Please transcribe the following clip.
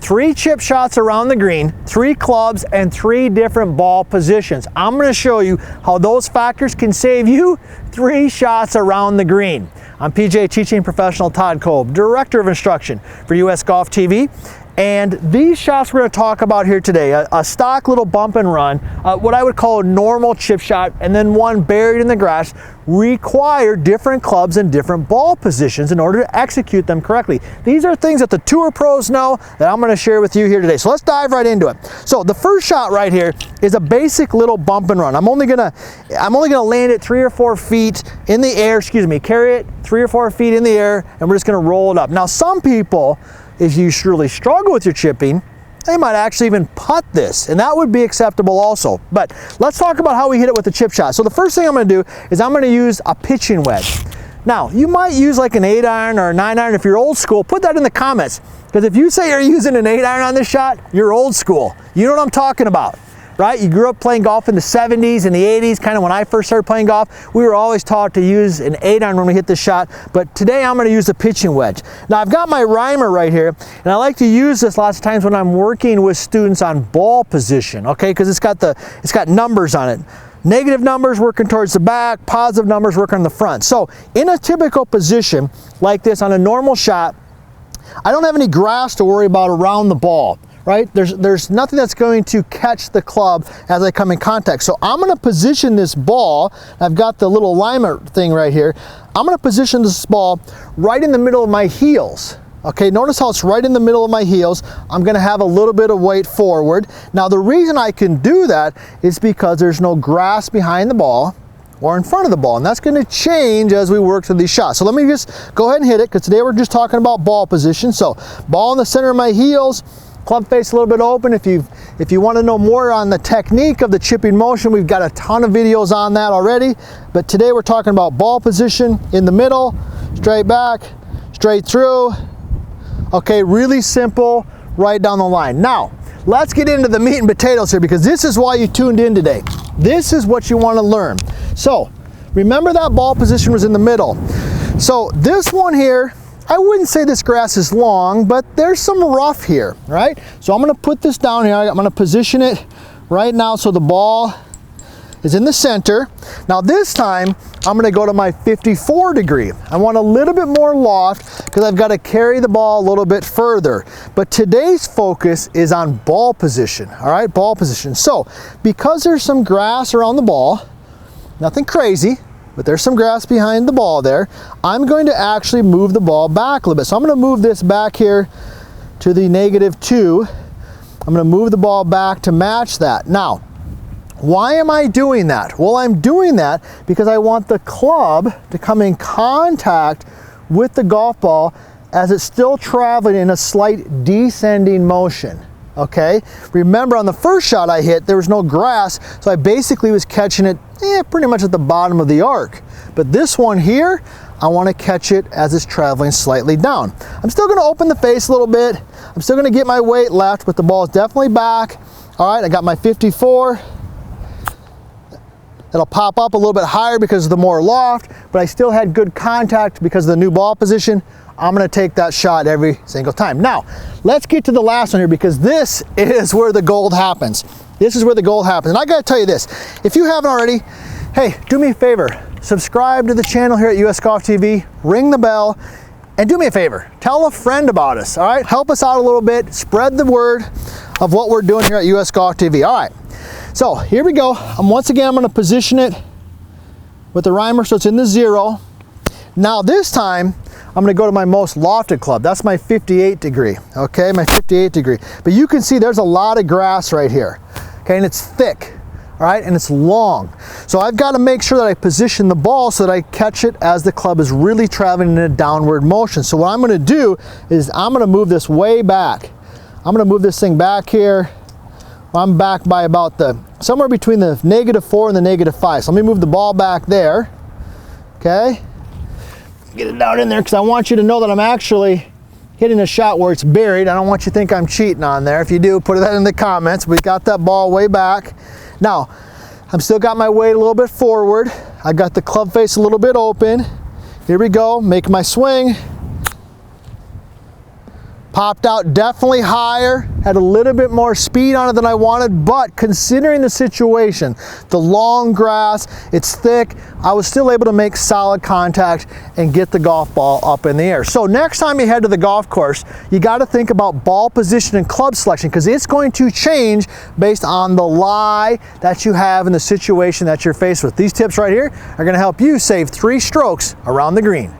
3 chip shots around the green, 3 clubs, and 3 different ball positions. I'm going to show you how those factors can save you 3 shots around the green. I'm PGA teaching professional Todd Kolb, Director of Instruction for US Golf TV. And these shots we're going to talk about here today, a stock little bump and run, what I would call a normal chip shot, and then one buried in the grass, require different clubs and different ball positions in order to execute them correctly. These are things that the tour pros know that I'm going to share with you here today. So let's dive right into it. So the first shot right here is a basic little bump and run. I'm only gonna land it 3 or 4 feet in the air, carry it 3 or 4 feet in the air, and we're just going to roll it up. Now some people, if you really struggle with your chipping, they might actually even putt this, and that would be acceptable also. But let's talk about how we hit it with the chip shot. So the first thing I'm going to do is I'm going to use a pitching wedge. Now, you might use like an 8-iron or a 9-iron if you're old school. Put that in the comments, because if you say you're using an 8-iron on this shot, you're old school. You know what I'm talking about, right? You grew up playing golf in the 70s and the 80s, kind of when I first started playing golf. We were always taught to use an 8-iron when we hit this shot, but today I'm going to use a pitching wedge. Now I've got my Reimer right here, and I like to use this lots of times when I'm working with students on ball position, okay? Because it's got numbers on it. Negative numbers working towards the back, positive numbers working on the front. So in a typical position like this on a normal shot, I don't have any grass to worry about around the ball. Right? There's nothing that's going to catch the club as I come in contact. So I'm going to position this ball. I've got the little limer thing right here. I'm going to position this ball right in the middle of my heels. Okay, notice how it's right in the middle of my heels. I'm going to have a little bit of weight forward. Now the reason I can do that is because there's no grass behind the ball or in front of the ball, and that's going to change as we work through these shots. So let me just go ahead and hit it, because today we're just talking about ball position. So ball in the center of my heels, club face a little bit open. If you want to know more on the technique of the chipping motion, we've got a ton of videos on that already. But today we're talking about ball position in the middle, straight back, straight through. Okay, really simple, right down the line. Now, let's get into the meat and potatoes here, because this is why you tuned in today. This is what you want to learn. So, remember that ball position was in the middle. So this one here, I wouldn't say this grass is long, but there's some rough here, right? So I'm going to put this down here. I'm going to position it right now so the ball is in the center. Now this time, I'm going to go to my 54 degree. I want a little bit more loft because I've got to carry the ball a little bit further. But today's focus is on ball position, all right? Ball position. So because there's some grass around the ball, nothing crazy, but there's some grass behind the ball there, I'm going to actually move the ball back a little bit. So I'm going to move this back here to the -2. I'm going to move the ball back to match that. Now, why am I doing that? Well, I'm doing that because I want the club to come in contact with the golf ball as it's still traveling in a slight descending motion. Okay, remember on the first shot I hit, there was no grass, so I basically was catching it pretty much at the bottom of the arc. But this one here, I want to catch it as it's traveling slightly down. I'm still going to open the face a little bit. I'm still going to get my weight left, but the ball is definitely back. All right, I got my 54. It'll pop up a little bit higher because of the more loft, but I still had good contact because of the new ball position. I'm going to take that shot every single time. Now, let's get to the last one here, because this is where the gold happens. This is where the gold happens. And I got to tell you this, if you haven't already, hey, do me a favor, subscribe to the channel here at US Golf TV, ring the bell, and do me a favor, tell a friend about us, all right? Help us out a little bit, spread the word of what we're doing here at US Golf TV. All right, so here we go. Once again, I'm going to position it with the Reimer so it's in the 0. Now this time, I'm going to go to my most lofted club. That's my 58 degree, okay, my 58 degree. But you can see there's a lot of grass right here, okay, and it's thick, all right, and it's long. So I've got to make sure that I position the ball so that I catch it as the club is really traveling in a downward motion. So what I'm going to do is I'm going to move this way back. I'm going to move this thing back here. I'm back by about somewhere between the -4 and the -5. So let me move the ball back there, okay. Get it down in there because I want you to know that I'm actually hitting a shot where it's buried. I don't want you to think I'm cheating on there. If you do, put that in the comments. We got that ball way back. Now, I'm still got my weight a little bit forward. I got the club face a little bit open. Here we go, make my swing. Popped out definitely higher, had a little bit more speed on it than I wanted, but considering the situation, the long grass, it's thick, I was still able to make solid contact and get the golf ball up in the air. So next time you head to the golf course, you got to think about ball position and club selection, because it's going to change based on the lie that you have in the situation that you're faced with. These tips right here are going to help you save 3 strokes around the green.